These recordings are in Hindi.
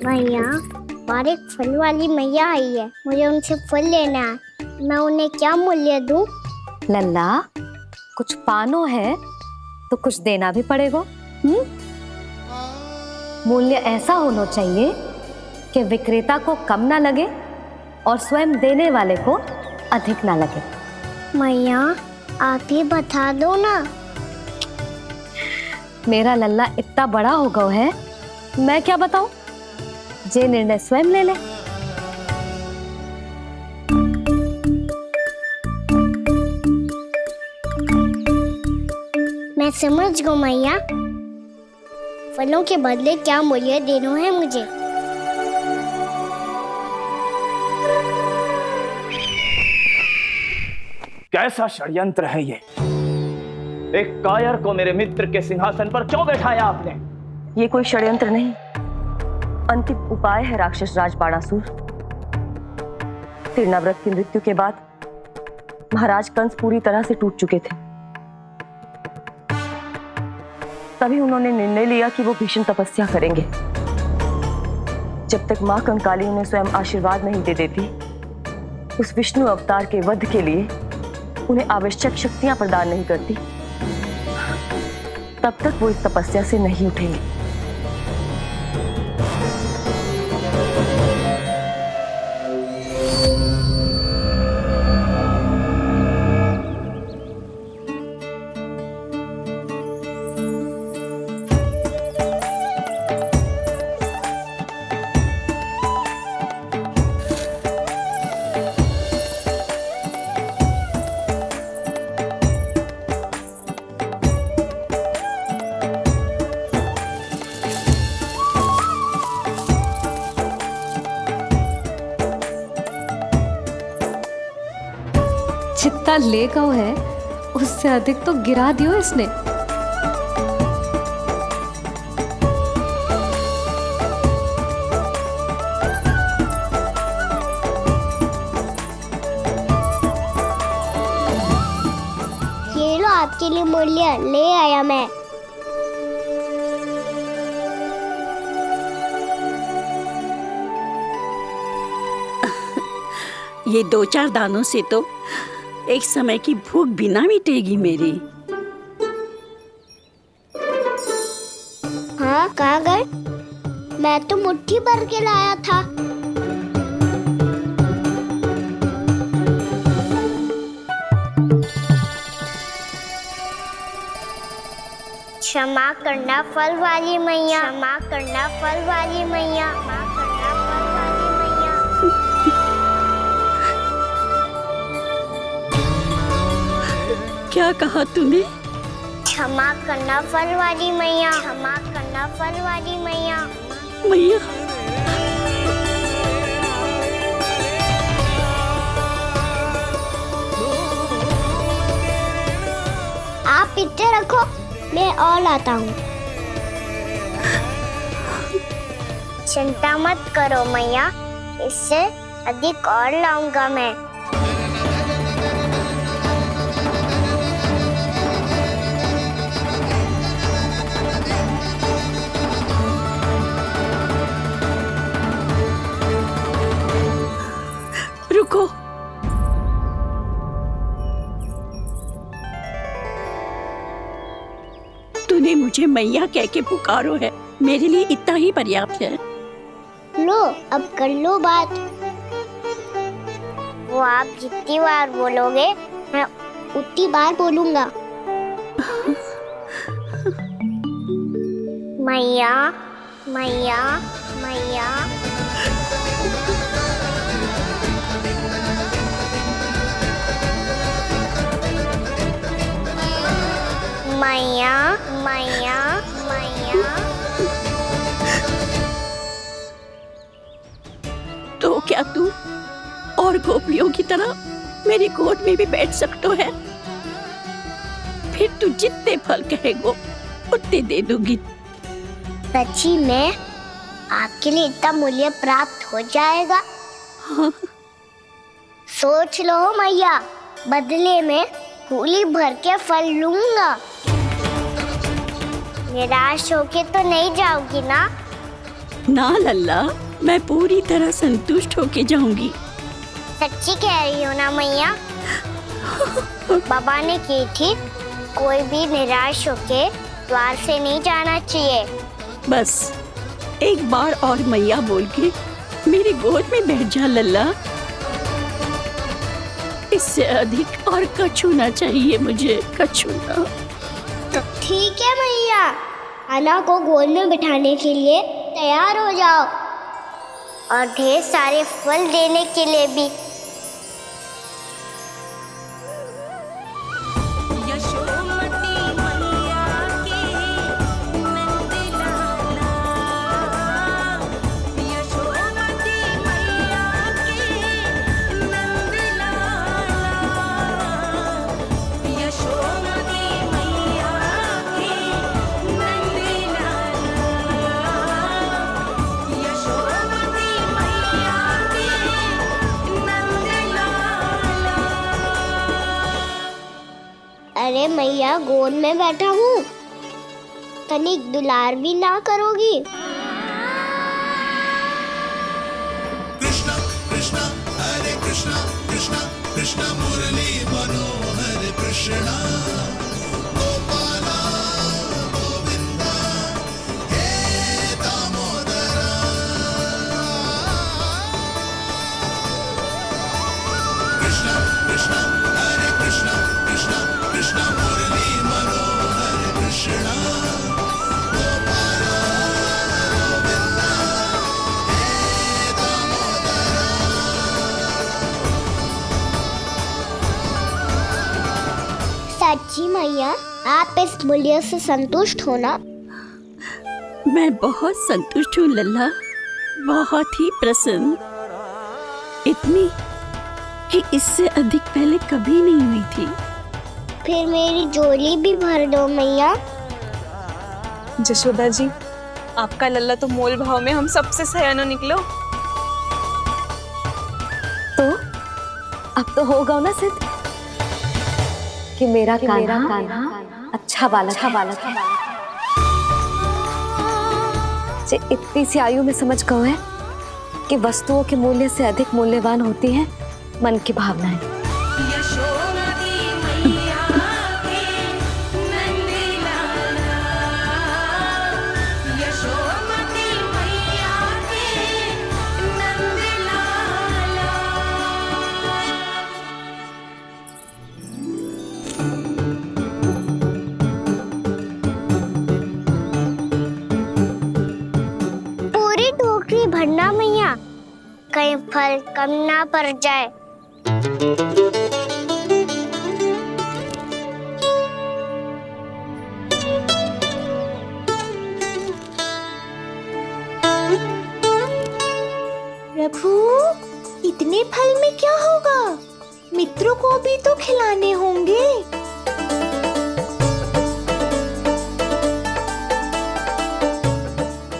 भैया, बाहर एक फल वाली मैया आई है, मुझे उनसे फल लेना है। मैं उन्हें क्या मूल्य दूं? लल्ला, कुछ पानो है तो कुछ देना भी पड़ेगा। मूल्य ऐसा होना चाहिए कि विक्रेता को कम ना लगे और स्वयं देने वाले को अधिक ना लगे। मैया, आप ही बता दो ना। मेरा लल्ला इतना बड़ा हो गया है, मैं क्या बताऊं? जे निर्णय स्वयं ले ले। मैं समझ गई मैया, फलों के बदले क्या मूल्य देना है मुझे। कैसा षड्यंत्र है ये? एक कायर को मेरे मित्र के सिंहासन पर क्यों बैठाया आपने? ये कोई षड्यंत्र नहीं, अंतिम उपाय है राक्षस राज बाणासुर। तीर्णाव्रत की मृत्यु के बाद महाराज कंस पूरी तरह से टूट चुके थे। तभी उन्होंने निर्णय लिया कि वो भीषण तपस्या करेंगे। जब तक मां कंकाली उन्हें स्वयं आशीर्वाद नहीं दे देती, उस विष्णु अवतार के वध के लिए उन्हें आवश्यक शक्तियां प्रदान नहीं करती, तब तक वो इस तपस्या से नहीं उठेंगे। जितना ले गया है उससे अधिक तो गिरा दियो इसने। ये लो आपके लिए मूल्य, ले आया मैं। ये 2-4 दानों से तो एक समय की भूख भी ना मिटेगी मेरी। हाँ, कहाँ गए? मैं तो मुट्ठी भर के लाया था। क्षमा करना फल वाली मैया, क्षमा करना फल वाली मैया, क्षमा करना फल वाली मैया। क्या कहा तूने? क्षमा करना फल वाली मैया, क्षमा करना फल वाली मैया। मैया, आप इतने रखो, मैं और लाता हूँ। चिंता मत करो मैया, इससे अधिक और लाऊंगा मैं। रुको। तूने मुझे मैया कह के पुकारो है, मेरे लिए इतना ही पर्याप्त है। लो, अब कर लो बात। वो आप जितनी बार बोलोगे, मैं उतनी बार बोलूंगा। मैया, मैया, मैया। मैया, मैया, मैया। तो क्या तू और गोपियों की तरह मेरी गोद में भी बैठ सकते है? फिर तू जितने फल कहेगो उतने दे दूंगी। सच्ची में आपके लिए इतना मूल्य प्राप्त हो जाएगा? हाँ। सोच लो मैया, बदले में झोली भर के फल लूंगा। निराश होके तो नहीं जाओगी ना? ना लल्ला, मैं पूरी तरह संतुष्ट होके जाऊंगी। सच्ची कह रही हो ना मैया? बाबा ने की थी, कोई भी निराश होके द्वार से नहीं जाना चाहिए। बस एक बार और मैया बोल के मेरी गोद में बैठ जा लल्ला। इससे अधिक और कछु ना चाहिए मुझे, कछु ना। ठीक है मैया, आना को गोद में बिठाने के लिए तैयार हो जाओ और ढेर सारे फल देने के लिए भी। अरे मैया, गोद में बैठा हूँ, तनिक दुलार भी ना करोगी? कृष्णा कृष्णा हरे कृष्णा कृष्णा कृष्णा मुरली मनोहर कृष्णा गोपाला गोविंदा हे दामोदरा। कृष्णा कृष्णा हरे कृष्णा कृष्णा कृष्णा मुरली मनोहर कृष्णा गोपाला गोविंदा हे दामोदरा। सच्ची मैया, आप इस मूल्य से संतुष्ट हो ना? मैं बहुत संतुष्ट हूँ लल्ला, बहुत ही प्रसन्न। इतनी कि इससे अधिक पहले कभी नहीं हुई थी। फिर मेरी झोली भी भर दो मैया। जशोदा जी, आपका लल्ला तो मोल भाव में हम सबसे सयाना निकलो। तो अब तो होगा ना सिद्ध कि मेरा कान्हा अच्छा बालक है। जे इतनी सी आयु में समझ गए है कि वस्तुओं के मूल्य से अधिक मूल्यवान होती है मन की भावनाएं। पूरी टोकरी भरना मैया, कहीं फल कम ना पड़ जाए। प्रभु, इतने फल में क्या होगा? मित्रों को भी तो खिलाने होंगे।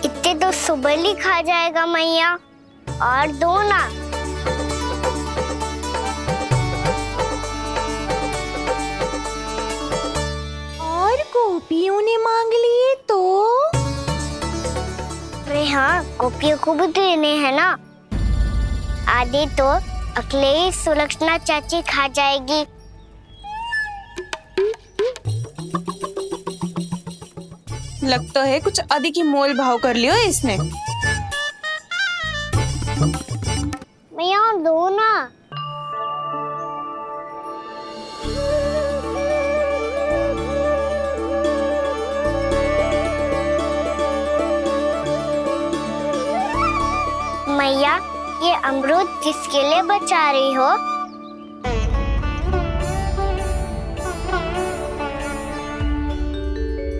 इतने तो सुबह ही खा जाएगा मैया, और दो ना। और गोपियों ने मांग लिए तो? अरे हाँ, गोपियों को भी देने हैं ना। आधे तो अकेले ही सुलक्षणा चाची खा जाएगी। लगता है कुछ अधिक ही मोल भाव कर लियो इसने। मैया और दो ना। मैया, ये अमरूद किसके लिए बचा रही हो?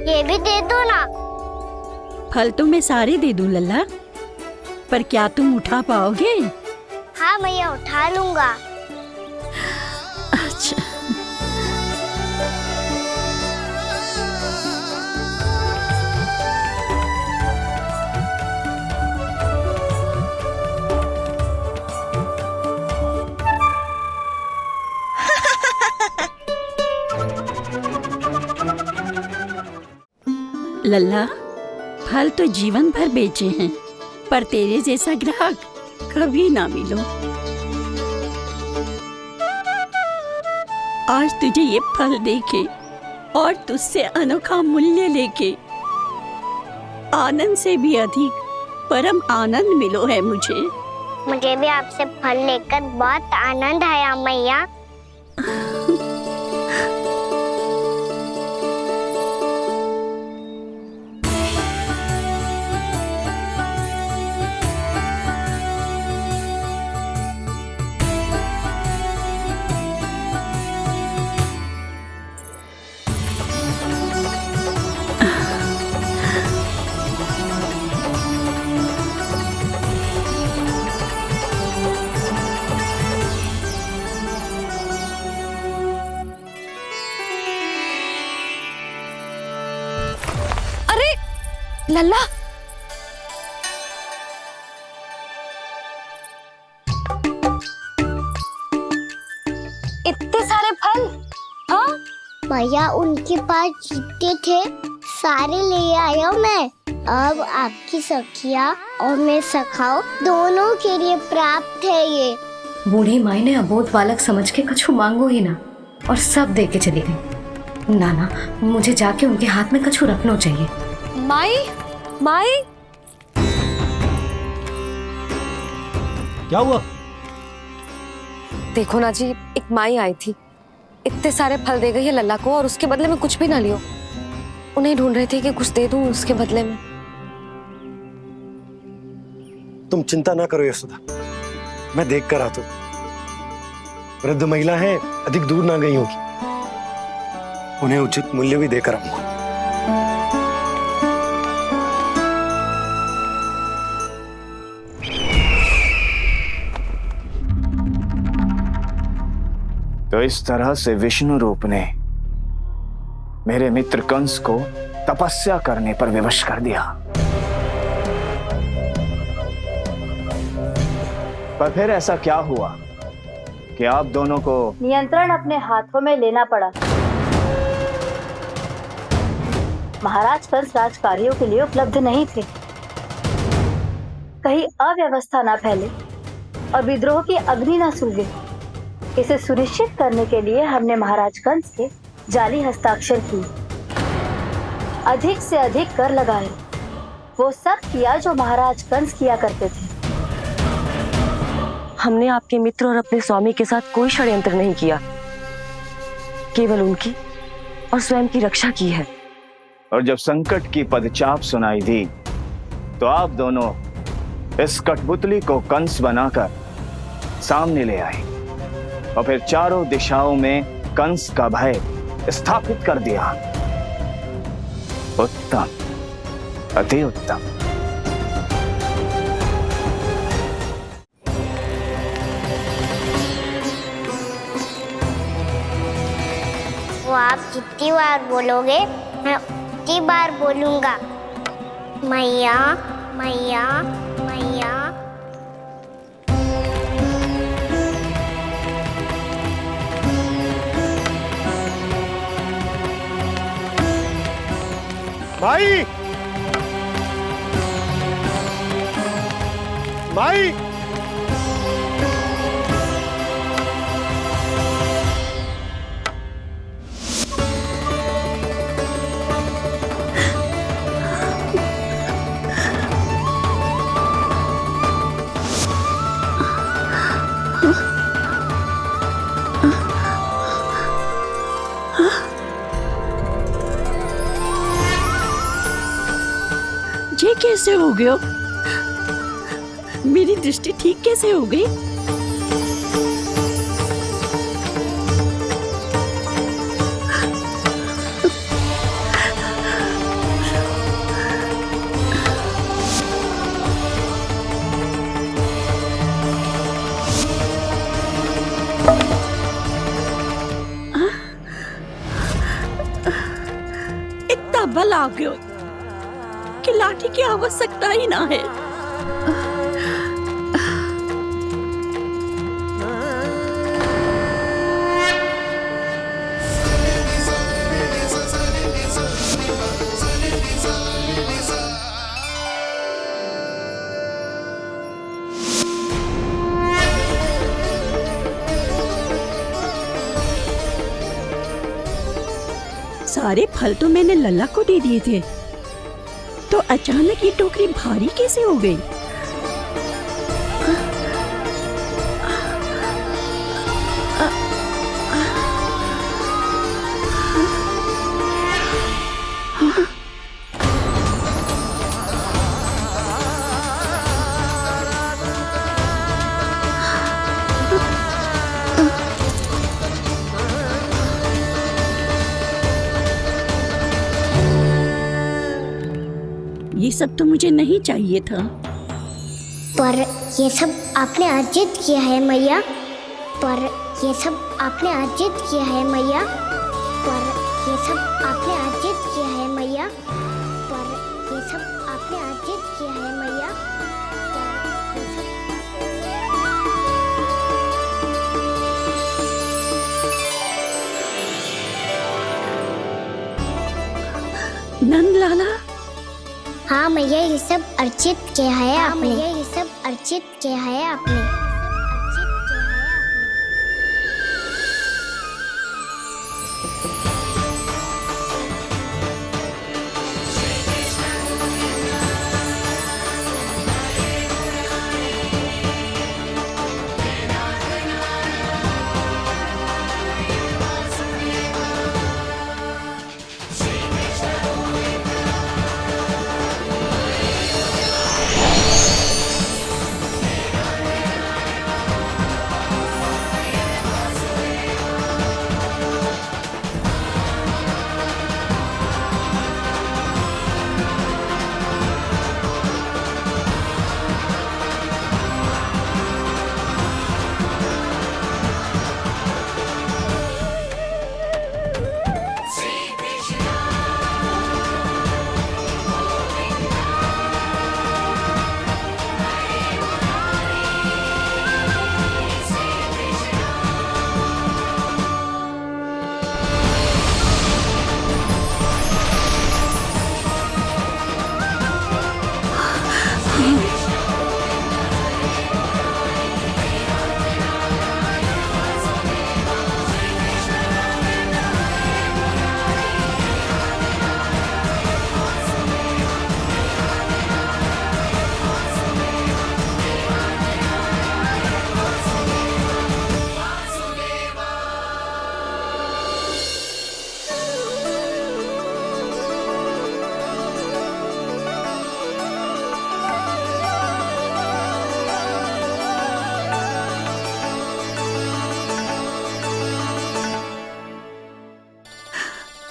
ये भी दे दो ना। फल तो मैं सारे दे दूं लल्ला, पर क्या तुम उठा पाओगे? हाँ मैया, उठा लूंगा। अच्छा। लल्ला, फल तो जीवन भर बेचे हैं, पर तेरे जैसा ग्राहक कभी ना मिलो। आज तुझे ये फल देके और तुझसे अनोखा मूल्य लेके आनंद से भी अधिक परम आनंद मिलो है मुझे। मुझे भी आपसे फल लेकर बहुत आनंद आया मैया। लल्ला, इतने सारे फल? हाँ भैया उनके पास जितने थे सारे ले आया मैं। अब आपकी सखिया और मैं सखाओ दोनों के लिए प्राप्त है ये। बूढ़ी माई ने अबोध बालक समझ के कछु मांगो ही ना और सब दे के चली गई। नाना, मुझे जाके उनके हाथ में कछु रखना चाहिए। माई, माई, क्या हुआ? देखो ना जी, एक माई आई थी, इतने सारे फल दे गई है लल्ला को और उसके बदले में कुछ भी ना लियो। उन्हें ढूंढ रही थी कि कुछ दे दूं उसके बदले में। तुम चिंता ना करो यशोदा, मैं देख कर आता हूं। वृद्ध महिला है, अधिक दूर ना गई होगी, उन्हें उचित मूल्य भी देकर आऊंगा। तो इस तरह से विष्णु रूप ने मेरे मित्र कंस को तपस्या करने पर विवश कर दिया। पर फिर ऐसा क्या हुआ कि आप दोनों को नियंत्रण अपने हाथों में लेना पड़ा। महाराज कंस राजकार्यों के लिए उपलब्ध नहीं थे। कहीं अव्यवस्था न फैले और विद्रोह की अग्नि न सूझे, इसे सुनिश्चित करने के लिए हमने महाराज कंस के जाली हस्ताक्षर किए, अधिक से अधिक कर लगाए। वो सब किया जो महाराज कंस किया करते थे। हमने आपके मित्र और अपने स्वामी के साथ कोई षड्यंत्र नहीं किया, केवल उनकी और स्वयं की रक्षा की है। और जब संकट की पदचाप सुनाई दी तो आप दोनों इस कठपुतली को कंस बनाकर सामने ले आए और फिर चारों दिशाओं में कंस का भय स्थापित कर दिया। उत्तम, अति उत्तम। वो आप जितनी बार बोलोगे मैं उतनी बार बोलूंगा। मैया मैया मैया। माई, माई, ये कैसे हो गया? मेरी दृष्टि ठीक कैसे हो गई? इतना बल आ गया कि लाठी की आवश्यकता ही ना है। सारे फल तो मैंने लल्ला को दे दिए थे, तो अचानक ये टोकरी भारी कैसे हो गई? ये सब तो मुझे नहीं चाहिए था। पर ये सब आपने अर्जित किया है मैया। पर ये सब आपने अर्जित किया है मैया। पर ये सब आपने अर्जित किया है मैया। पर ये सब आपने अर्जित किया है मैया। नंद लाला, हाँ मैया, ये सब अर्जित किया है आपने। मैया, ये सब अर्जित किया है आपने।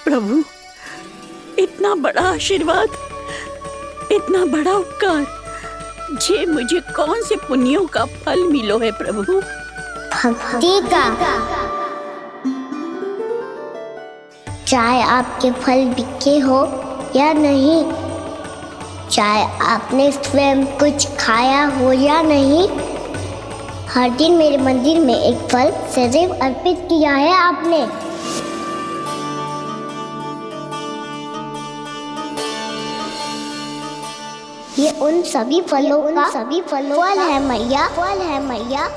प्रभु, इतना बड़ा आशीर्वाद, इतना बड़ा उपकार, जे मुझे कौन से पुण्यों का फल मिलो है प्रभु? भक्ति का। चाहे आपके फल बिके हो या नहीं, चाहे आपने स्वयं कुछ खाया हो या नहीं, हर दिन मेरे मंदिर में एक फल सदैव अर्पित किया है आपने। ये उन सभी फलों का फल है मैया, फल है मैया।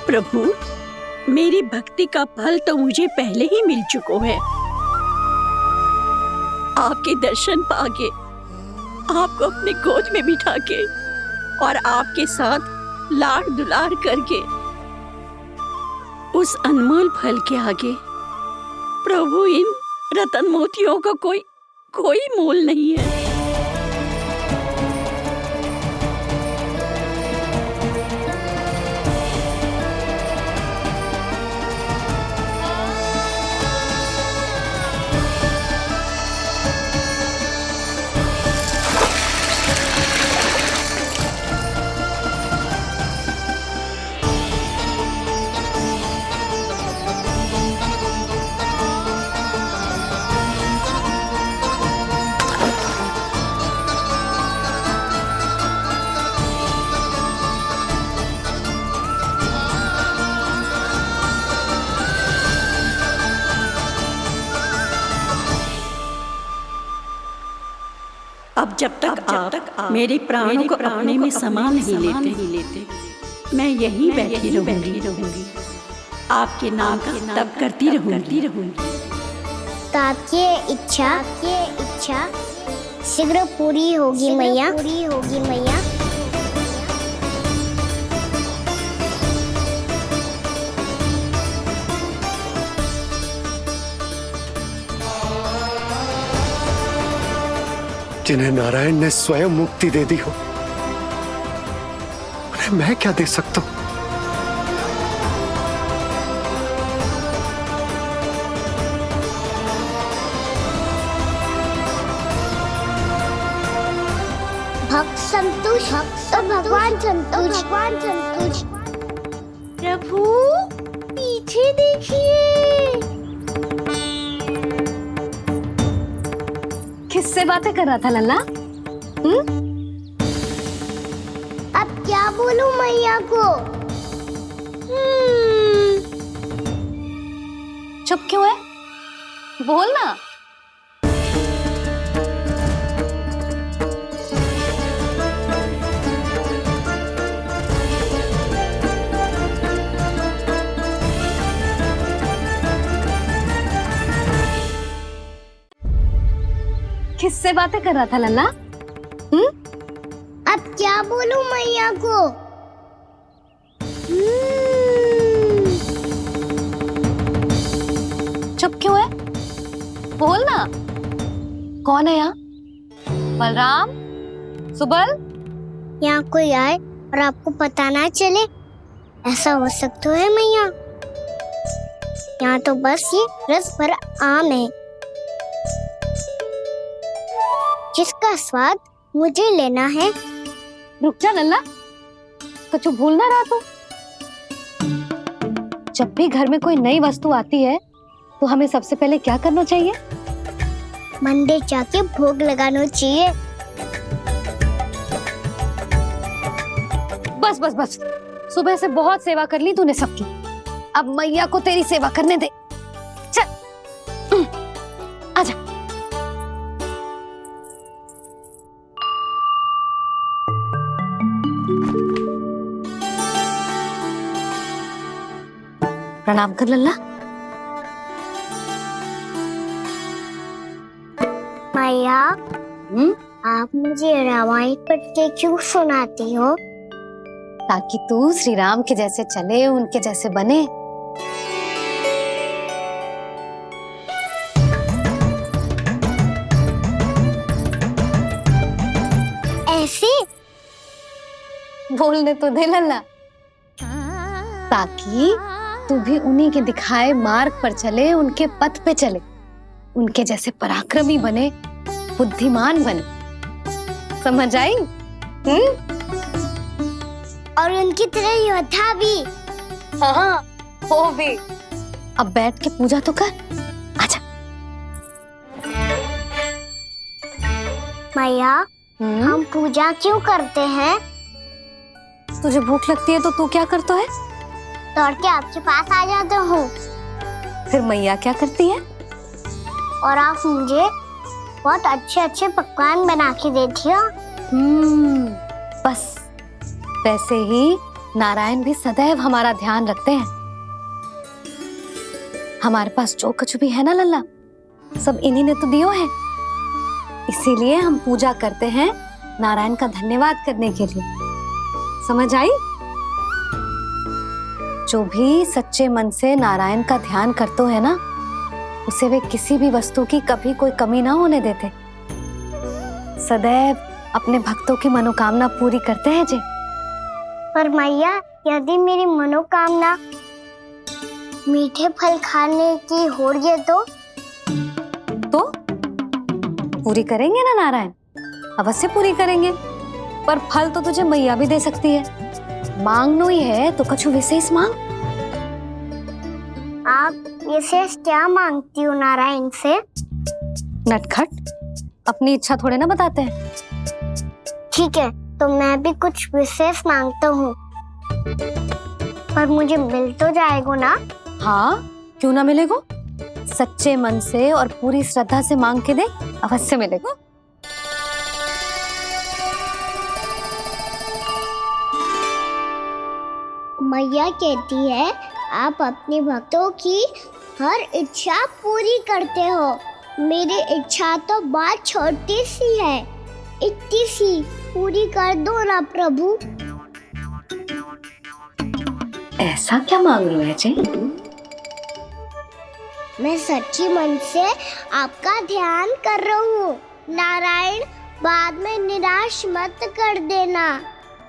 प्रभु, मेरी भक्ति का फल तो मुझे पहले ही मिल चुका है। आपके दर्शन पाके, आपको अपने गोद में बिठा के और आपके साथ लाड दुलार करके, उस अनमोल फल के आगे प्रभु इन रतन मोतियों का कोई मोल नहीं है। जब तक आप मेरे प्राणों को अपने में समा नहीं लेते मैं यहीं बैठी रहूंगी आपके नाम का तब करती रहूंगी। तो आपकी इच्छा शीघ्र पूरी होगी मैया। जिन्हें नारायण ने स्वयं मुक्ति दे दी हो, उन्हें मैं क्या दे सकता हूं? भक्त संतोष तो भगवान संतोष। प्रभु पीछे देखिए। किससे बातें कर रहा था लल्ला? अब क्या बोलूं मैया को? चुप क्यों है? बोल ना। किससे बातें कर रहा था लल्ला? अब क्या बोलूं मैया को? चुप क्यों है? बोल ना। कौन है यहाँ? बलराम, सुबल? यहाँ कोई आए और आपको पता ना चले, ऐसा हो सकता है मैया? यहाँ तो बस ये रस भरा आम है जिसका स्वाद मुझे लेना है। रुक जा लल्ला, कुछ भूल ना रहा तू। जब भी घर में कोई नई वस्तु आती है तो हमें सबसे पहले क्या करना चाहिए? मंदिर जाके भोग लगाना चाहिए। बस बस बस, सुबह से बहुत सेवा कर ली तूने सबकी, अब मैया को तेरी सेवा करने दे। चल आजा। प्रणाम कर लल्ला। मैया, आप मुझे रामायण पढ़ के क्यों सुनाती हो? ताकि तू श्री राम के जैसे चले, उनके जैसे बने। ऐसे बोलने तो दे लल्ला, ताकि तू भी उन्हीं के दिखाए मार्ग पर चले, उनके पथ पे चले, उनके जैसे पराक्रमी बने, बुद्धिमान बने। समझ आई? और उनकी तरह योद्धा भी। हाँ, वो भी। अब बैठ के पूजा तो कर। आजा। मैया, हम पूजा क्यों करते हैं? तुझे भूख लगती है तो तू क्या करता है? दौड़ के आपके पास आ जाता हूँ। फिर मैया क्या करती है? और आप मुझे बहुत अच्छे अच्छे पकवान बना के देती हो। बस वैसे ही नारायण भी सदैव हमारा ध्यान रखते हैं। हमारे पास जो कुछ भी है ना लल्ला, सब इन्हीं ने तो दियो है। इसीलिए हम पूजा करते हैं नारायण का धन्यवाद करने के लिए। समझ आई? जो भी सच्चे मन से नारायण का ध्यान करते है ना, उसे वे किसी भी वस्तु की कभी कोई कमी ना होने देते। सदैव अपने भक्तों की मनोकामना पूरी करते हैं जी। पर मैया, यदि मेरी मनोकामना मीठे फल खाने की हो रही है तो पूरी करेंगे ना नारायण? अवश्य पूरी करेंगे। पर फल तो तुझे मैया भी दे सकती है। मांगनो ही है तो कछु विशेष मांग। आप विशेष क्या मांगती हो नारायण से? नटखट, अपनी इच्छा थोड़े ना बताते हैं। ठीक है, तो मैं भी कुछ विशेष मांगता हूँ, पर मुझे मिल तो जाएगा ना? हाँ, क्यों ना मिलेगा? सच्चे मन से और पूरी श्रद्धा से मांग के दे, अवश्य मिलेगा। मैया कहती है आप अपने भक्तों की हर इच्छा पूरी करते हो। मेरी इच्छा तो बहुत छोटी सी है, इतनी सी पूरी कर दो ना प्रभु। ऐसा क्या मांग रहे हो जी? मैं सच्ची मन से आपका ध्यान कर रहा हूँ। नारायण, बाद में निराश मत कर देना।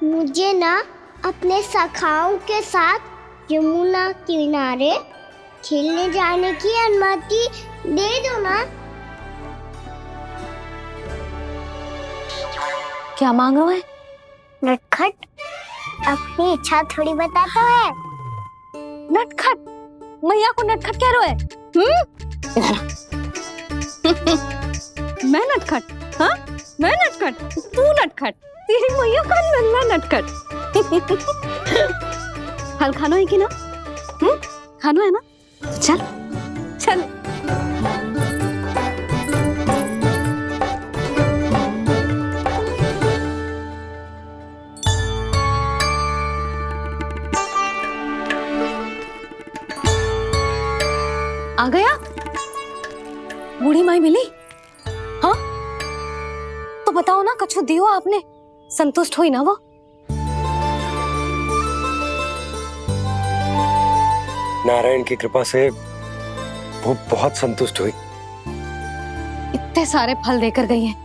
मुझे ना अपने सखाओं के साथ यमुना किनारे खेलने जाने की अनुमति दे दो ना। क्या मांग रहे हैं? नटखट अपनी इच्छा थोड़ी बताता है। नटखट? मैया को नटखट कह रहे हैं? मैं नटखट? हाँ, मैं नटखट? तू नटखट? तेरी मैया का नल्ला नटखट। फल खानो है कि ना? खानो है ना? तो चल चल। आ गया? बूढ़ी माई मिली? हाँ, तो बताओ ना, कछु दियो आपने, संतुष्ट हुई ना वो? नारायण की कृपा से वो बहुत संतुष्ट हुई। इतने सारे फल देकर गई हैं,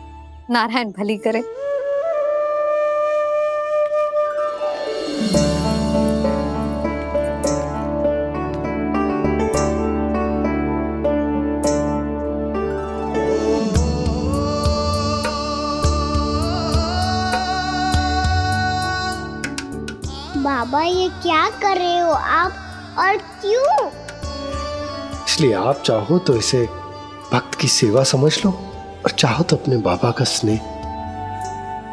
नारायण भली करे। बाबा ये क्या कर रहे हो आप, और क्यों? इसलिए आप चाहो तो इसे भक्त की सेवा समझ लो, और चाहो तो अपने बाबा का स्नेह।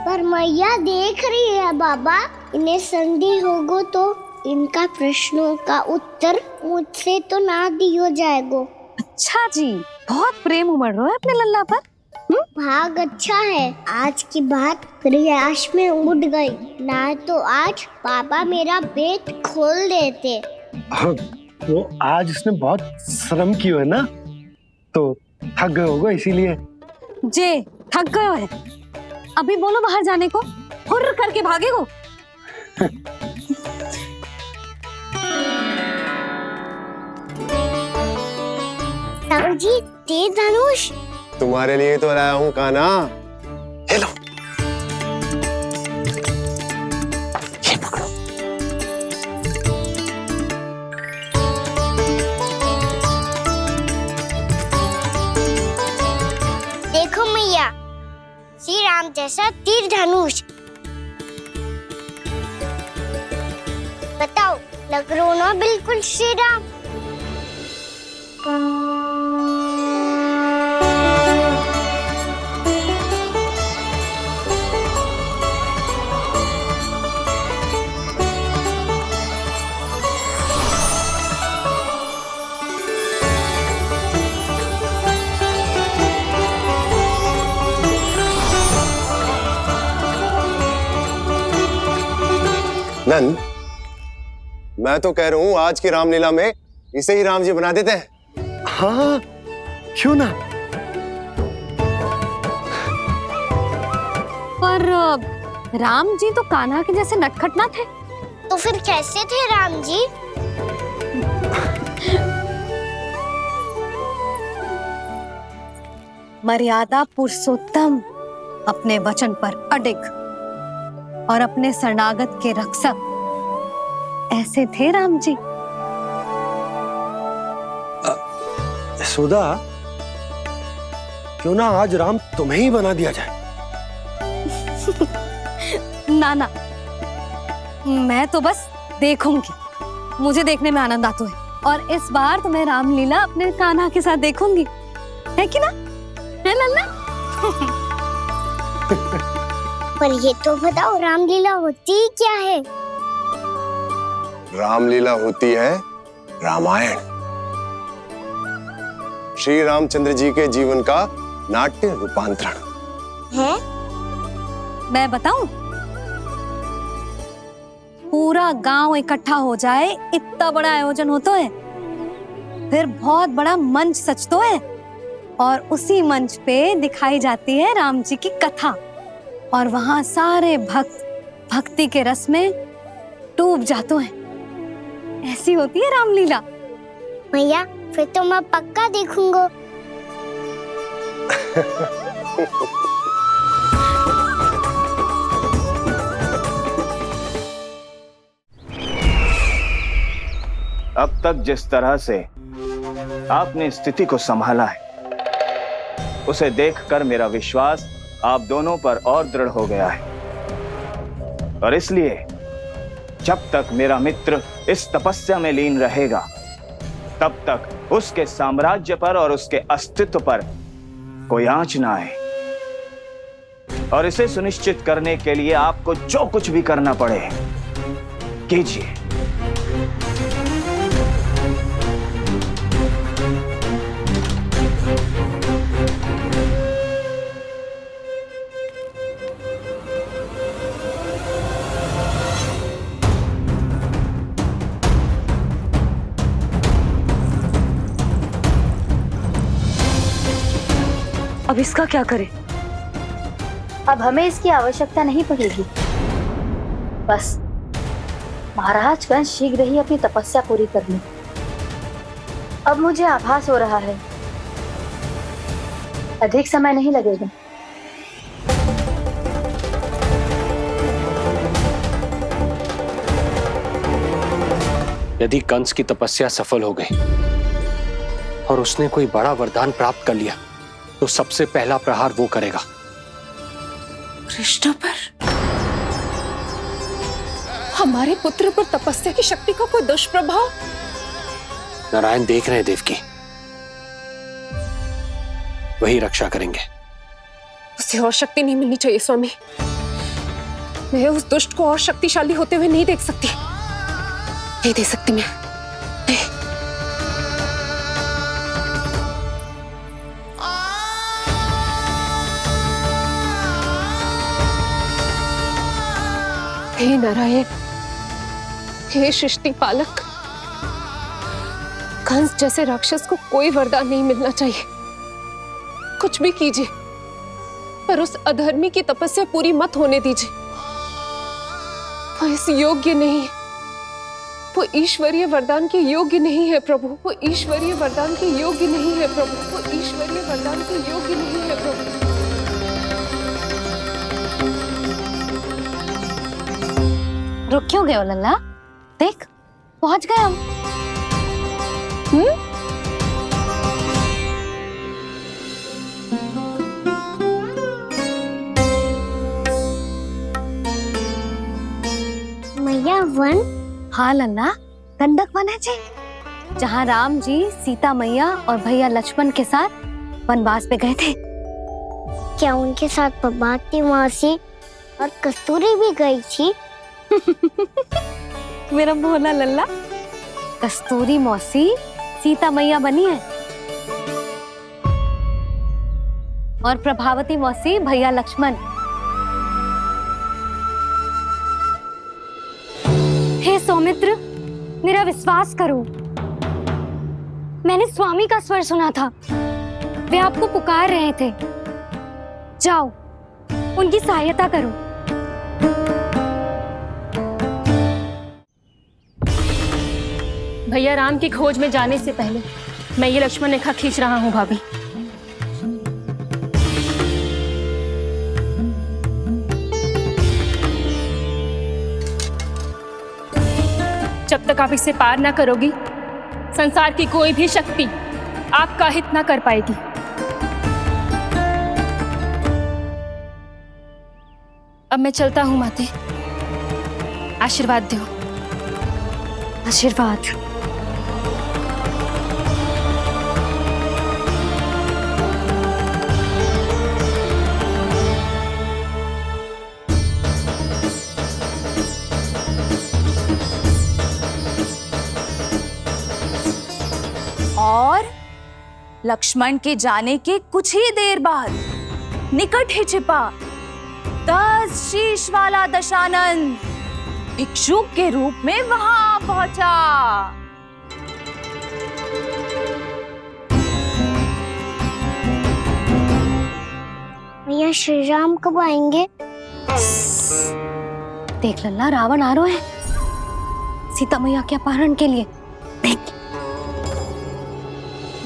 पर मैया देख रही है बाबा, इन्हें संदेह होगो तो इनका प्रश्नों का उत्तर मुझसे तो ना दियो जाएगो। अच्छा जी, बहुत प्रेम उमड़ रहा है अपने लल्ला पर। भाग अच्छा है, आज की बात प्रयास में उड़ गई, ना तो आज पापा मेरा पेट खोल देते। वो आज उसने बहुत श्रम किया है ना, तो थक गए होगा इसीलिए। जे थक गए है, अभी बोलो बाहर जाने को, हुर्र करके भागेगो। राम जी, तीर धनुष तुम्हारे लिए तो लाया हूँ कान्हा। हेलो, ये पकड़ो। देखो मैया, श्री राम जैसा तीर धनुष। बताओ, लग रहा ना बिल्कुल श्री राम? नंद, मैं तो कह रहा हूँ आज की रामलीला में इसे ही राम जी बना देते हैं। हाँ क्यों ना। पर राम जी तो कान्हा के जैसे नटखट ना थे। तो फिर कैसे थे राम जी? मर्यादा पुरुषोत्तम, अपने वचन पर अडिग और अपने शरणागत के रक्षक, ऐसे थे राम जी। यशोदा, क्यों ना आज राम तुम्हें ही बना दिया जाए। ना ना, मैं तो बस देखूंगी, मुझे देखने में आनंद आता है, और इस बार तो मैं रामलीला अपने कान्हा के साथ देखूंगी, है कि ना? है लल्ला? पर ये तो बताओ, रामलीला होती क्या है? रामलीला होती है रामायण, श्री रामचंद्र जी के जीवन का नाट्य रूपांतरण है। मैं बताऊं? पूरा गांव इकट्ठा हो जाए, इतना बड़ा आयोजन होता है। फिर बहुत बड़ा मंच सजतो है और उसी मंच पे दिखाई जाती है राम जी की कथा और वहां सारे भक्त भक्ति के रस में डूब जाते हैं। ऐसी होती है रामलीला। मैया फिर तो मैं पक्का देखूंगा। अब तक जिस तरह से आपने स्थिति को संभाला है, उसे देखकर मेरा विश्वास आप दोनों पर और दृढ़ हो गया है। और इसलिए जब तक मेरा मित्र इस तपस्या में लीन रहेगा, तब तक उसके साम्राज्य पर और उसके अस्तित्व पर कोई आंच ना आए। और इसे सुनिश्चित करने के लिए आपको जो कुछ भी करना पड़े कीजिए। अब इसका क्या करें? अब हमें इसकी आवश्यकता नहीं पड़ेगी। बस महाराज कंस शीघ्र ही अपनी तपस्या पूरी कर ले। अब मुझे आभास हो रहा है अधिक समय नहीं लगेगा। यदि कंस की तपस्या सफल हो गई और उसने कोई बड़ा वरदान प्राप्त कर लिया, तो सबसे पहला प्रहार वो करेगा। कृष्ण पर? हमारे पुत्र पर तपस्या की शक्ति का कोई दुष्प्रभाव? नारायण देख रहे हैं देवकी, वही रक्षा करेंगे। उसे और शक्ति नहीं मिलनी चाहिए स्वामी। मैं उस दुष्ट को और शक्तिशाली होते हुए नहीं देख सकती, नहीं दे सकती मैं। हे नारायण, हे सृष्टि पालक, कंस जैसे राक्षस को कोई वरदान नहीं मिलना चाहिए। कुछ भी कीजिए, पर उस अधर्मी की तपस्या पूरी मत होने दीजिए। वो इस योग्य नहीं है, वो ईश्वरीय वरदान के योग्य नहीं है प्रभु। वो ईश्वरीय वरदान के योग्य नहीं है प्रभु। वो ईश्वरीय वरदान के योग्य नहीं है प्रभु। रुक क्यों गए हो लल्ला? देख पहुंच गए हम। मैया वन? हाँ लल्ला, गंडक वन है जी, जहाँ राम जी सीता मैया और भैया लक्ष्मण के साथ वनवास पे गए थे। क्या उनके साथ पद्मावती मौसी और कस्तूरी भी गई थी? मेरा भोला लल्ला, कस्तूरी मौसी सीता मैया बनी है और प्रभावती मौसी भैया लक्ष्मण। हे सौमित्र, मेरा विश्वास करो, मैंने स्वामी का स्वर सुना था। वे आपको पुकार रहे थे। जाओ, उनकी सहायता करो। भैया राम की खोज में जाने से पहले मैं ये लक्ष्मण रेखा खींच रहा हूँ भाभी। जब तक आप इसे पार ना करोगी, संसार की कोई भी शक्ति आपका हित ना कर पाएगी। अब मैं चलता हूँ माते, आशीर्वाद दो। आशीर्वाद। और लक्ष्मण के जाने के कुछ ही देर बाद निकट ही छिपा 10 शीश वाला दशानन भिक्षुक के रूप में वहां पहुंचा। मैया श्री राम कब आएंगे? देख लल्ला, रावण आ रहे हैं सीता मैया के अपहरण के लिए।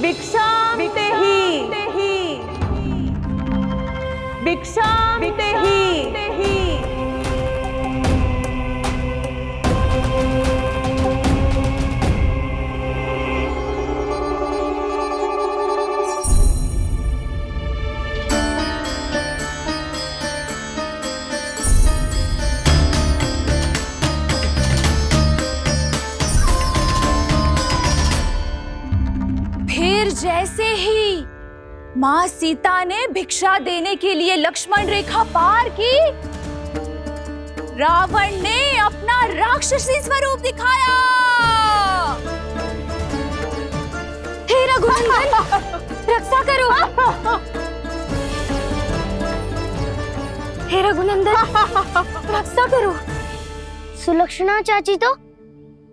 भिक्षाम देहि, भिक्षाम देहि। फिर जैसे ही माँ सीता ने भिक्षा देने के लिए लक्ष्मण रेखा पार की, रावण ने अपना राक्षसी स्वरूप दिखाया। हे रघुनंदन, रक्षा करो। हे रघुनंदन, रक्षा करो। सुलक्षणा चाची तो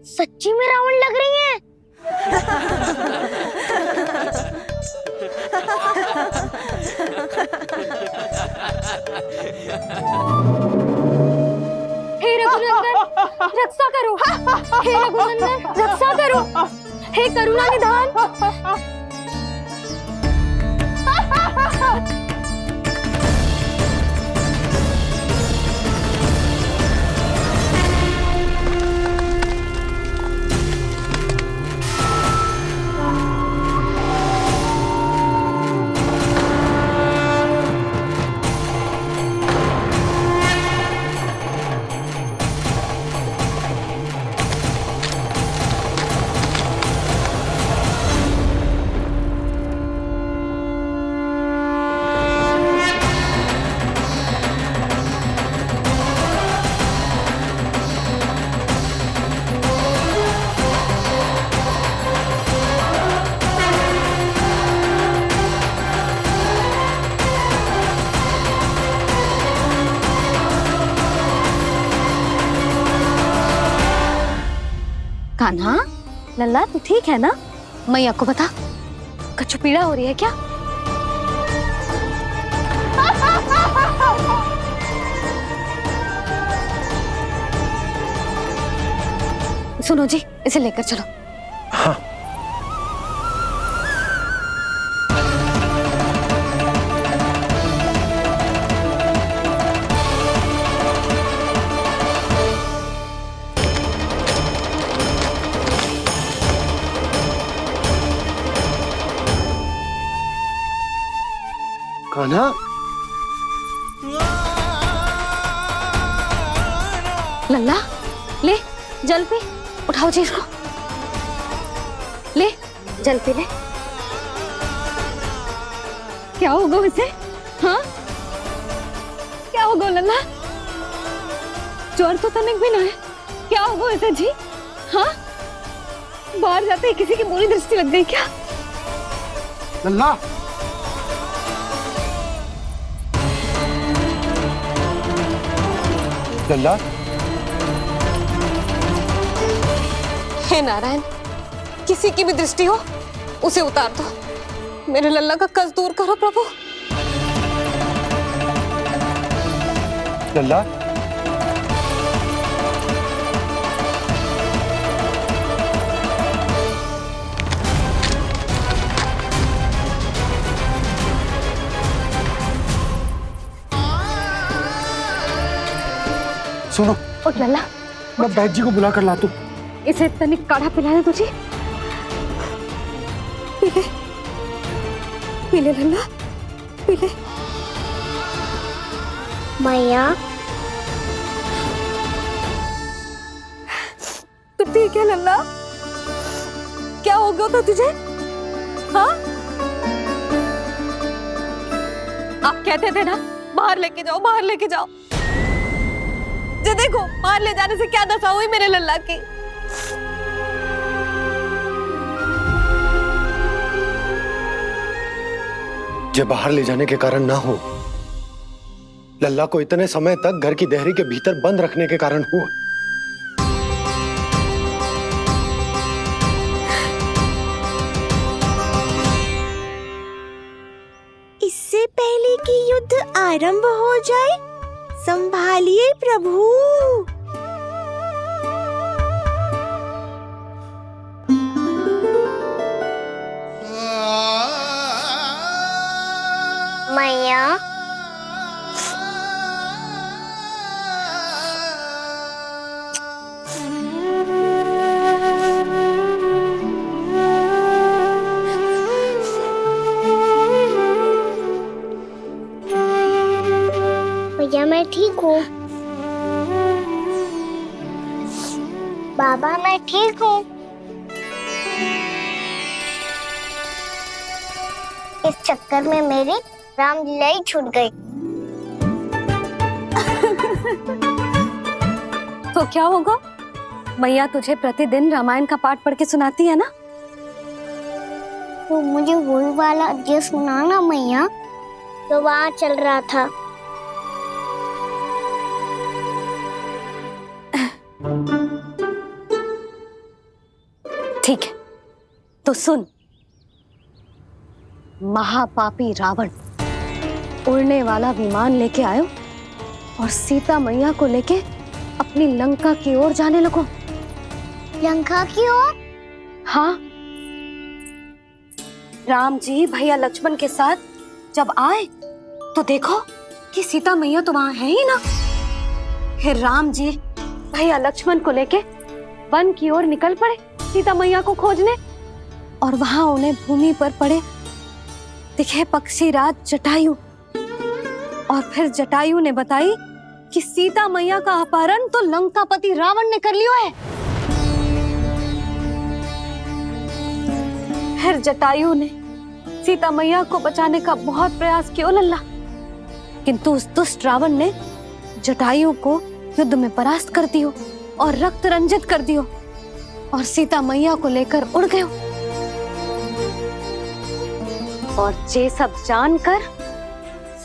सच्ची में रावण लग रही हैं। हे रघुनंदन, रक्षा करो। हे रघुनंदन, रक्षा करो। हे करुणा निधान। कान्हा, लल्ला तू ठीक है ना? मैया को बता, कछु पीड़ा हो रही है क्या? सुनो जी, इसे लेकर चलो। हाँ। कान्हा, लल्ला ले जल पी, उठाओ जी इसको, ले जल पी ले। क्या होगा उसे? हाँ क्या होगा लल्ला? ज्वर तो तनिक भी ना है, क्या होगा उसे जी? हाँ बाहर जाते ही किसी की बुरी दृष्टि लग गई क्या? लल्ला, लल्ला, हे नारायण, किसी की भी दृष्टि हो उसे उतार दो। मेरे लल्ला का कष्ट दूर करो प्रभु। लल्ला, सुनो, उठ लल्ला, मैं बैद जी को बुला कर लाता हूँ। इसे तनिक काढ़ा पिला दे तुझे। पी ले, पी ले लल्ला, पी ले। मैया तू ठीक है लल्ला? क्या हो गया था तुझे? हाँ आप कहते थे ना बाहर लेके जाओ, बाहर लेके जाओ। जे देखो बाहर ले जाने से क्या दशा हुई मेरे लल्ला की। जे बाहर ले जाने के कारण ना हो, लल्ला को इतने समय तक घर की देहरी के भीतर बंद रखने के कारण हुआ। आरंभ हो जाए। संभालिए प्रभु। मैया, भैया मैं ठीक हूँ। बाबा मैं ठीक हूँ। इस चक्कर में मेरी रामलीला ही छूट गई। तो क्या होगा? मैया तुझे प्रतिदिन रामायण का पाठ पढ़ के सुनाती है ना? तो मुझे वही वाला अध्याय सुनाना मैया, तो वहाँ चल रहा था। ठीक है, तो सुन। महापापी रावण उड़ने वाला विमान लेके आयो और सीता मैया को लेके अपनी लंका की ओर जाने लगो। लंका की ओर? हाँ, राम जी भैया लक्ष्मण के साथ जब आए तो देखो कि सीता मैया तो वहां है ही ना। फिर राम जी भैया लक्ष्मण को लेके वन की ओर निकल पड़े सीता मैया को खोजने, और वहां उन्हें भूमि पर पड़े दिखे पक्षीराज जटायु। और फिर जटायु ने बताई कि सीता मैया का अपहरण तो लंकापति रावण ने कर लियो है। फिर जटायु ने सीता मैया को बचाने का बहुत प्रयास किया लल्ला, किंतु उस दुष्ट रावण ने जटायु को युद्ध में परास्त कर दियो और रक्त रंजित कर दियो और सीता मैया को लेकर उड़ गयो। और ये सब जानकर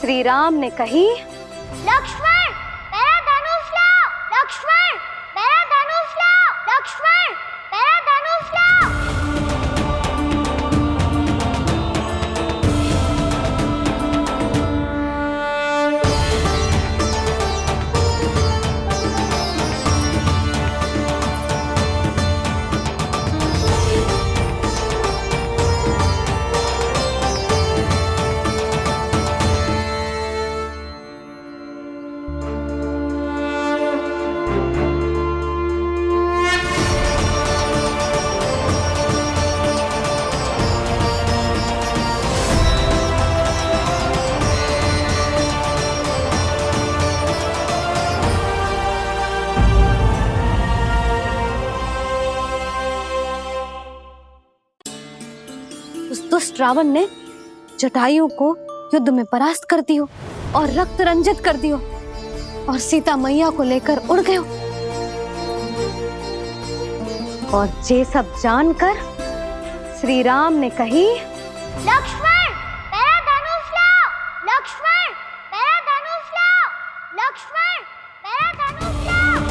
श्री राम ने कही, लक्ष्मण मेरा धनुष लाओ, लक्ष्मण मेरा धनुष लाओ, लक्ष्मण मेरा धनुष लाओ। उस दुष्ट रावण ने जटायु को युद्ध में परास्त कर दियो और रक्त रंजित कर दियो और सीता मैया को लेकर उड़ गयो। और ये सब जानकर श्री राम ने कही, लक्ष्मण मेरा धनुष लाओ, लक्ष्मण मेरा धनुष लाओ, लक्ष्मण मेरा धनुष लाओ।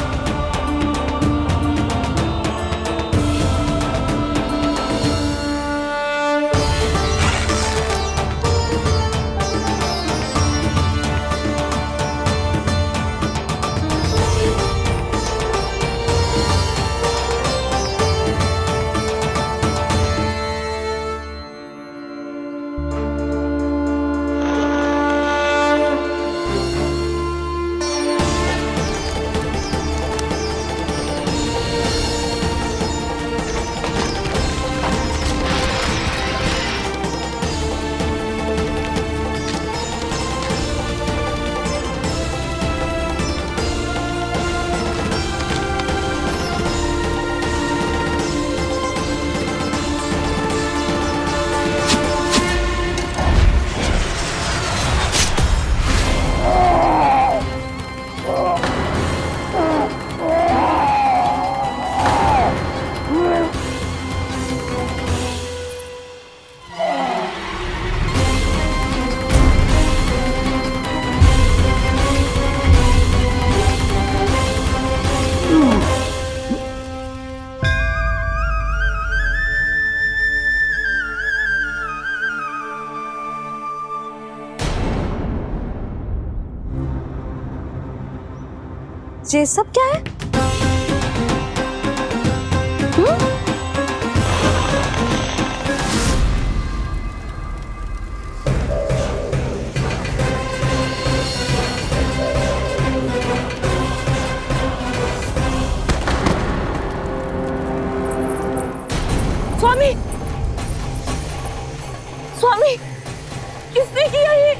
ये सब क्या है? स्वामी, स्वामी, किसने किया ये?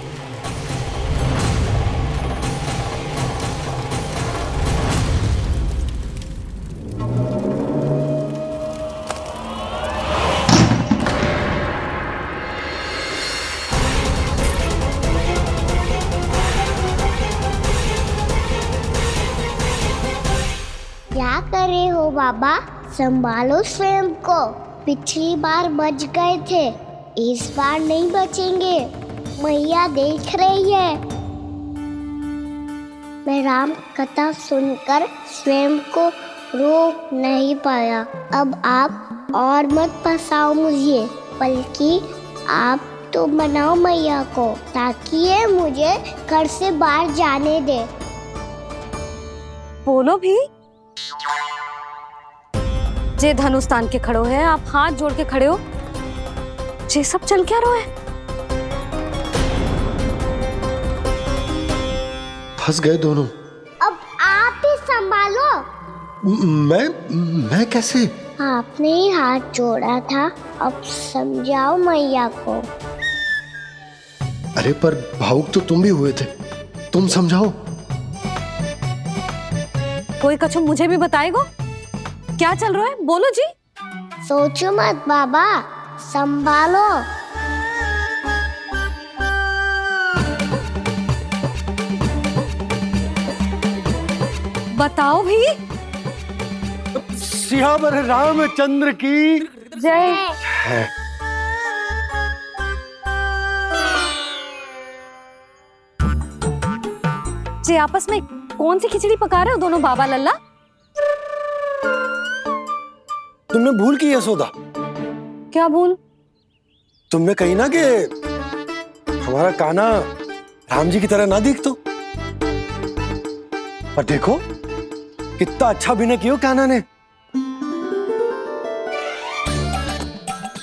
क्या कर रहे हो बाबा? संभालो स्वयं को। पिछली बार बच गए थे, इस बार नहीं बचेंगे। मैया देख रही है। मैं राम कथा सुनकर स्वयं को रोक नहीं पाया। अब आप और मत फंसाओ मुझे, बल्कि आप तो मनाओ मैया को, ताकि ये मुझे घर से बाहर जाने दे। बोलो भी। जे धनुष तान के खड़ो है, आप हाथ जोड़ के खड़े हो, ये सब चल क्या रहा है? फंस गए दोनों। अब आप ही संभालो। मैं कैसे? आपने ही हाथ जोड़ा था, अब समझाओ मैया को। अरे पर भावुक तो तुम भी हुए थे, तुम समझाओ। कोई कछु मुझे भी बताएगो? क्या चल रहा है? बोलो जी। सोचो मत बाबा, संभालो। बताओ भी। सियावर रामचंद्र की जय। जे आपस में कौन सी खिचड़ी पका रहे हो दोनों बाबा लल्ला? तुमने भूल की यशोदा। क्या भूल? तुमने कही ना कि हमारा कान्हा राम जी की तरह ना दिख तो। पर देखो कितना अच्छा अभिनय किया कान्हा ने।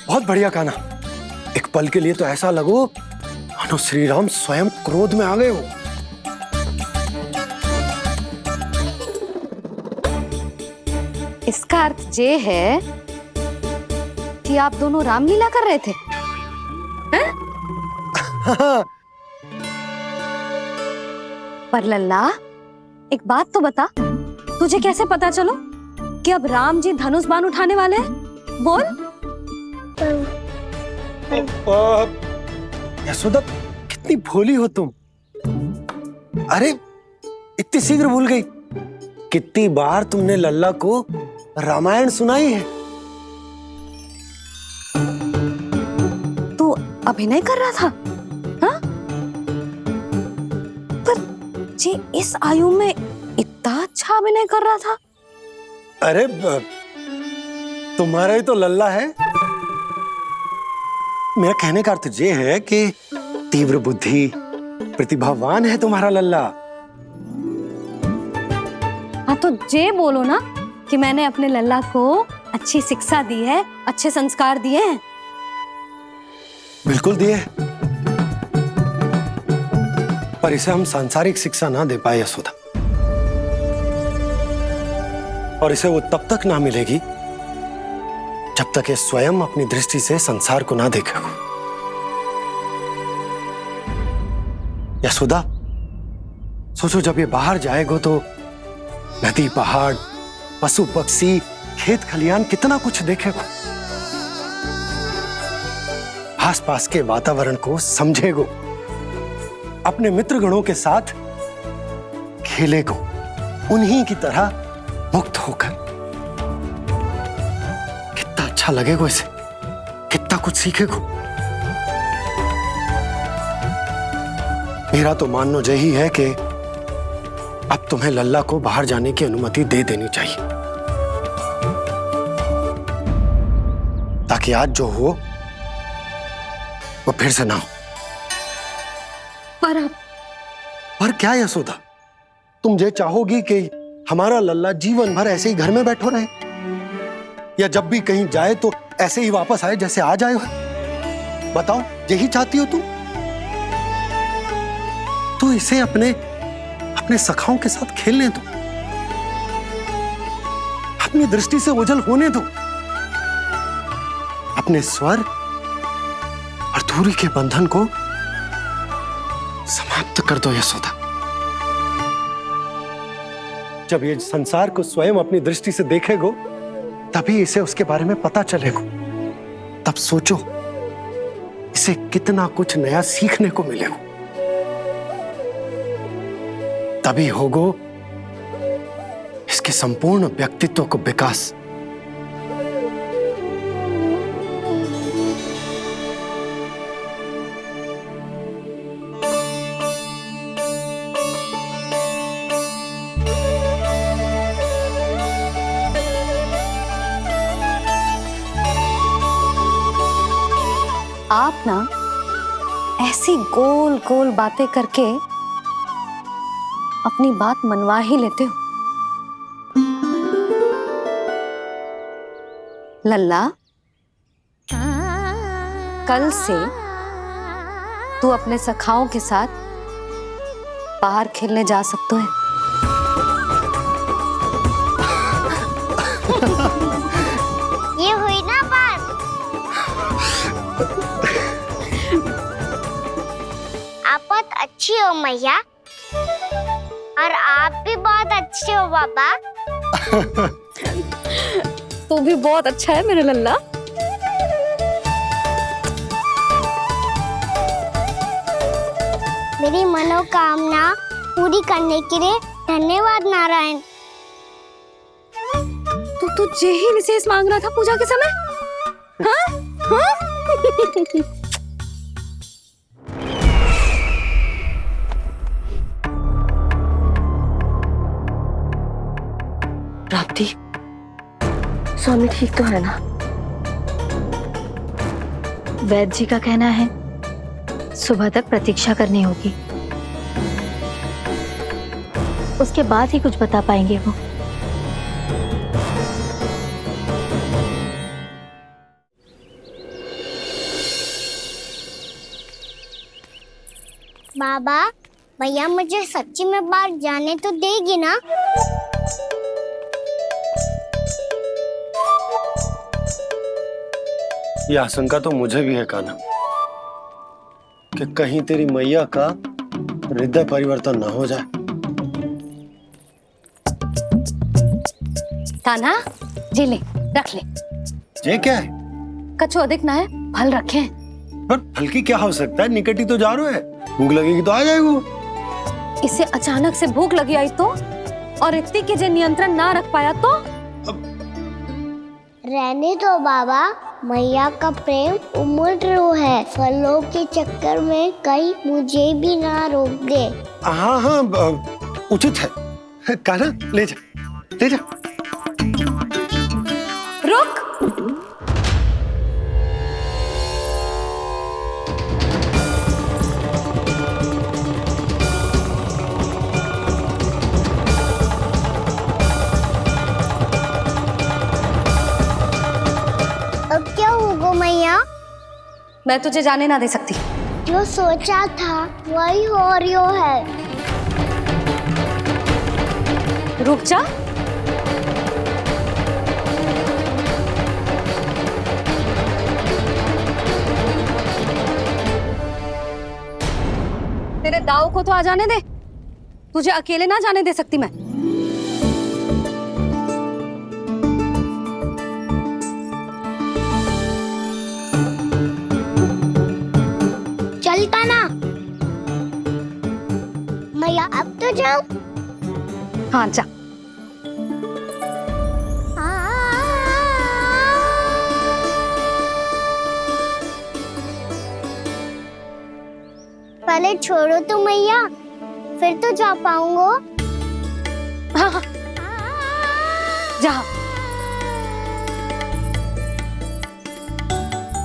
बहुत बढ़िया कान्हा। एक पल के लिए तो ऐसा लगो मानो श्री राम स्वयं क्रोध में आ गए हो। इसका अर्थ ये है कि आप दोनों रामलीला कर रहे थे, हैं? पर लल्ला एक बात तो बता, तुझे कैसे पता चलो कि अब राम जी धनुष बाण उठाने वाले हैं? बोल। यशोदा कितनी भोली हो तुम। अरे इतनी शीघ्र भूल गई। कितनी बार तुमने लल्ला को रामायण सुनाई है। तू अभिनय कर रहा था, हाँ? पर जी इस आयु में इतना अच्छा अभिनय कर रहा था। अरे तुम्हारा ही तो लल्ला है। मेरा कहने का अर्थ ये है कि तीव्र बुद्धि, प्रतिभावान है तुम्हारा लल्ला। हाँ तो जे बोलो ना कि मैंने अपने लल्ला को अच्छी शिक्षा दी है, अच्छे संस्कार दिए हैं। बिल्कुल दिए, पर इसे हम सांसारिक शिक्षा ना दे पाए यशोदा। और इसे वो तब तक ना मिलेगी जब तक ये स्वयं अपनी दृष्टि से संसार को ना देखेगा। यशोदा सोचो, जब ये बाहर जाएगा तो नदी, पहाड़, पशु पक्षी, खेत खलियान कितना कुछ देखेगा। आसपास के वातावरण को समझेगो, अपने मित्र गणों के साथ खेलेगो, उन्हीं की तरह मुक्त होकर। कितना अच्छा लगेगा इसे, कितना कुछ सीखेगो। मेरा तो मानना यही है कि अब तुम्हें लल्ला को बाहर जाने की अनुमति दे देनी चाहिए, ताकि आज जो हो वो फिर से ना हो। पर क्या यशोदा, तुम ये चाहोगी कि हमारा लल्ला जीवन भर ऐसे ही घर में बैठो रहे, या जब भी कहीं जाए तो ऐसे ही वापस आए जैसे आज आए हो? बताओ, यही चाहती हो तुम? तो इसे अपने अपने सखाओं के साथ खेलने दो, अपनी दृष्टि से ओझल होने दो, अपने स्वर और दूरी के बंधन को समाप्त कर दो यशोदा। जब ये संसार को स्वयं अपनी दृष्टि से देखेगो, तभी इसे उसके बारे में पता चलेगा। तब सोचो इसे कितना कुछ नया सीखने को मिलेगा। तभी होगो इसके संपूर्ण व्यक्तित्व को विकास। आप ना ऐसी गोल गोल बातें करके अपनी बात मनवा ही लेते हो। लल्ला, कल से तू अपने सखाओं के साथ बाहर खेलने जा सकते है। ये हुई ना बात। आप बहुत अच्छी हो मैया, और आप भी बहुत अच्छे हो बाबा। तू भी बहुत अच्छा है मेरे लल्ला। मेरी मनोकामना पूरी करने के लिए धन्यवाद नारायण। तू तुझे ही विशेष मांग रहा था पूजा के समय? हाँ? हाँ? प्राप्ति, स्वामी ठीक तो है ना? वैद्य जी का कहना है सुबह तक प्रतीक्षा करनी होगी, उसके बाद ही कुछ बता पाएंगे वो। बाबा, भैया मुझे सच्ची में बाहर जाने तो देगी ना? ये आशंका तो मुझे भी है कान्हा, कि कहीं तेरी मैया का हृदय परिवर्तन ना हो जाए। कान्हा, जी ले, रख ले। ये क्या है? कछु अधिक ना है, फल रखे हैं। पर फल की क्या आवश्यकता है? निकट ही तो जा रहे हैं, भूख लगेगी तो आ जाएगा। इसे अचानक से भूख लगी आई तो, और इतनी के जे नियंत्रण ना रख पाया तो? रहने दो बाबा, मैया का प्रेम उमड़ है। फलों के चक्कर में कहीं मुझे भी ना रोक दे। हाँ हाँ, उचित है। कान्हा, ले जा, ले जा। रुक। अब क्या होगा मैया? मैं तुझे जाने ना दे सकती। जो सोचा था वही हो रही है। रुक जा। तेरे दाव को तो आ जाने दे, तुझे अकेले ना जाने दे सकती मैं। चलता ना मैया, अब तो जाओ। हाँ जा। पहले छोड़ो तो मैया, फिर तो जा पाऊंगा। हाँ हाँ, जा।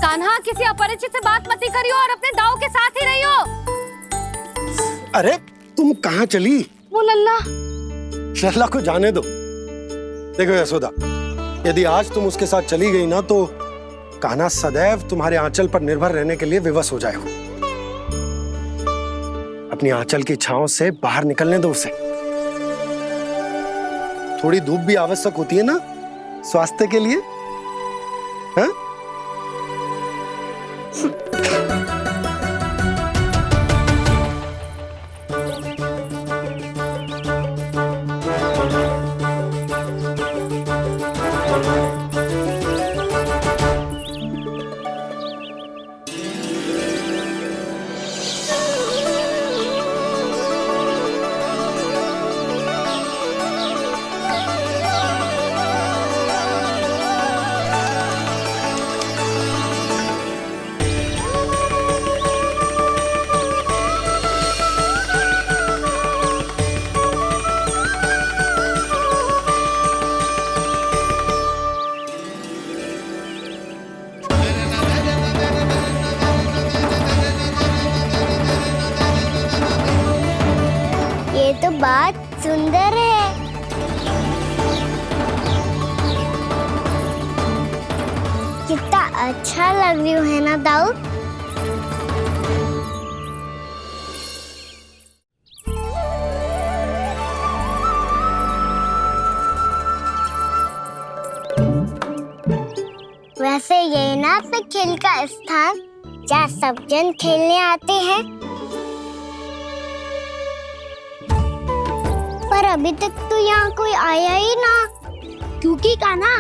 कान्हा, किसी अपरिचित से बात मत करियो और अपने दाव के साथ ही रहियो। अरे तुम कहाँ चली? वो लल्ला, लल्ला को जाने दो। देखो यशोदा, यदि आज तुम उसके साथ चली गई ना तो कान्हा सदैव तुम्हारे आंचल पर निर्भर रहने के लिए विवश हो जाएगा। अपनी आंचल की छांव से बाहर निकलने दो उसे। थोड़ी धूप भी आवश्यक होती है ना स्वास्थ्य के लिए, हाँ? ये तो बात सुंदर है। कितना अच्छा लग रही है ना दाऊद। वैसे ये ना पे खेल का स्थान जहाँ सब जन खेलने आते हैं, पर अभी तक तो यहाँ कोई आया ही ना। क्योंकि कान्हा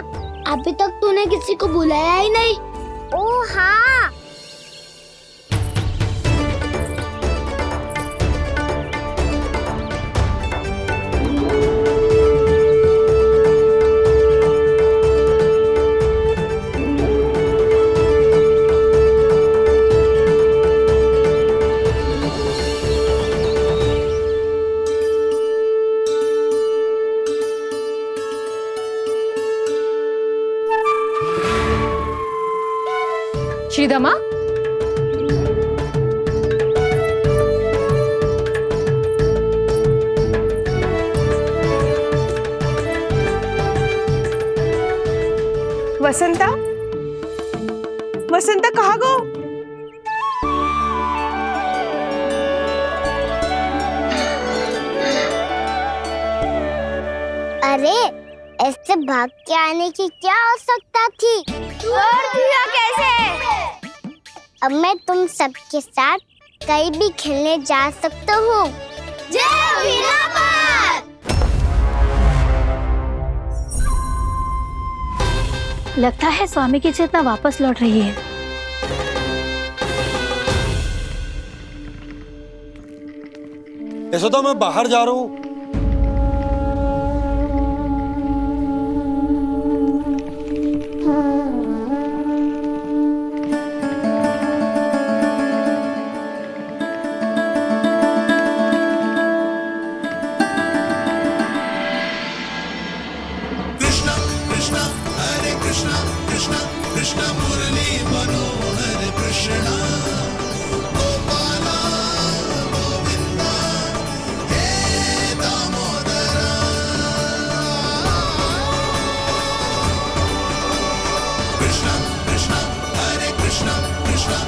अभी तक तूने किसी को बुलाया ही नहीं। ओ हाँ, श्रीदामा, वसंता, वसंता कहाँ गो? अरे ऐसे भाग के आने की क्या आवश्यकता थी? और दिया कैसे? अब मैं तुम सबके साथ कहीं भी खेलने जा सकता हूँ। जय वीरापाल! लगता है स्वामी की चेतना वापस लौट रही है। यशोदा, मैं बाहर जा रहा हूँ। कृष्णा कृष्णा हरे कृष्णा कृष्णा कृष्णा मुरली मनोहर कृष्णा गोपाला गोविंदा हे दामोदरा। कृष्णा कृष्णा हरे कृष्णा कृष्णा।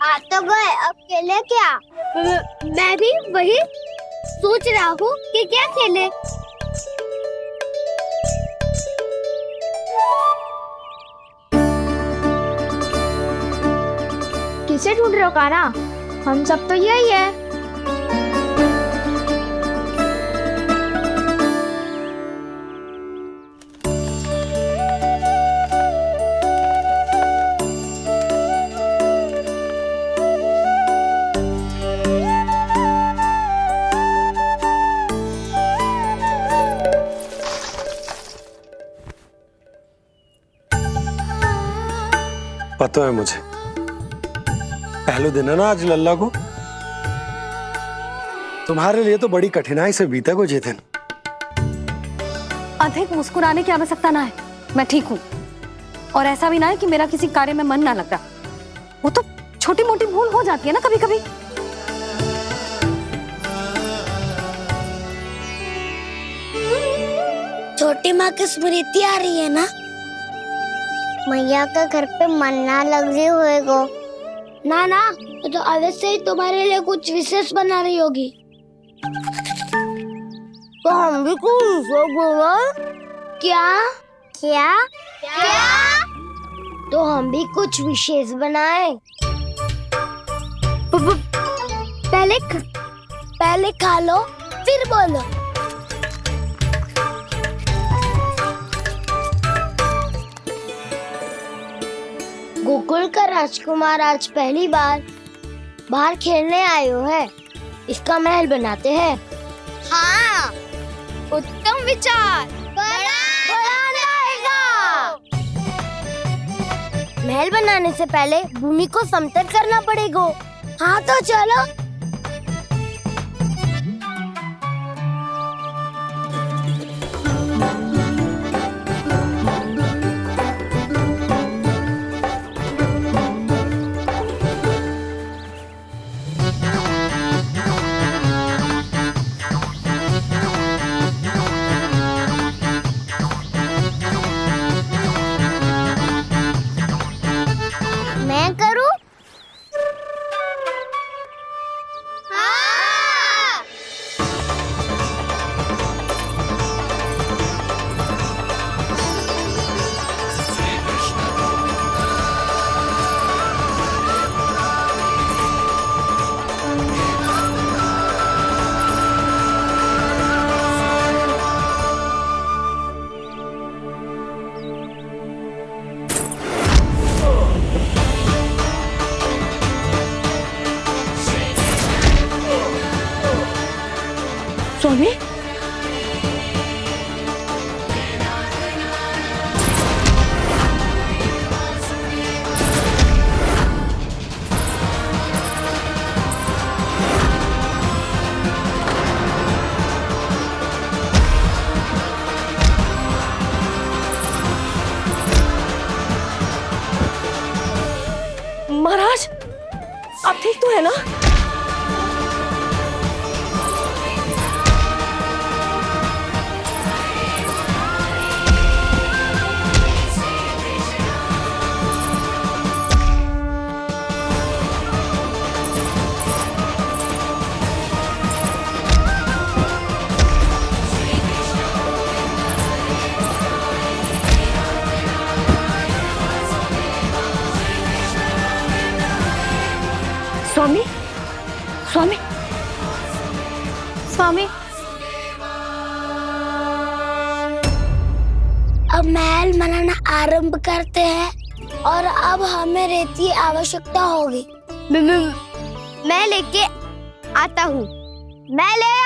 आ तो गए, अब खेले क्या? मैं भी वही सोच रहा हूँ कि क्या खेले। किसे ढूंढ रहे हो काना? हम सब तो यही है। पता है मुझे, पहले दिन है ना आज लल्ला को। तुम्हारे लिए तो बड़ी कठिनाई से बीता को ये दिन। अधिक मुस्कुराने की आवश्यकता ना है, मैं ठीक हूँ। और ऐसा भी ना है कि मेरा किसी कार्य में मन ना लगता। वो तो छोटी मोटी भूल हो जाती है ना कभी कभी। छोटी माँ की स्मृति आ रही है ना? मैया का घर पे मन ना लग रही होएगो। ना ना, तो अवश्य ही तुम्हारे लिए कुछ विशेष बना रही होगी। तो हम भी कुछ विशेष बनाएं? क्या क्या क्या? तो हम भी कुछ विशेष बनाएं। पहले खा लो फिर बोलो। गोकुल का राजकुमार आज पहली बार बाहर खेलने आए हो है, इसका महल बनाते हैं। हाँ, उत्तम विचार। बनाना आएगा। महल बनाने से पहले भूमि को समतल करना पड़ेगा। हाँ तो चलो। मैं करूं? हाँ। स्वामी, महाराज आप ठीक तो है ना? स्वामी, स्वामी, स्वामी, अब महल बनाना आरंभ करते हैं और अब हमें रेत की आवश्यकता होगी। मैं लेके आता हूँ। मैं ले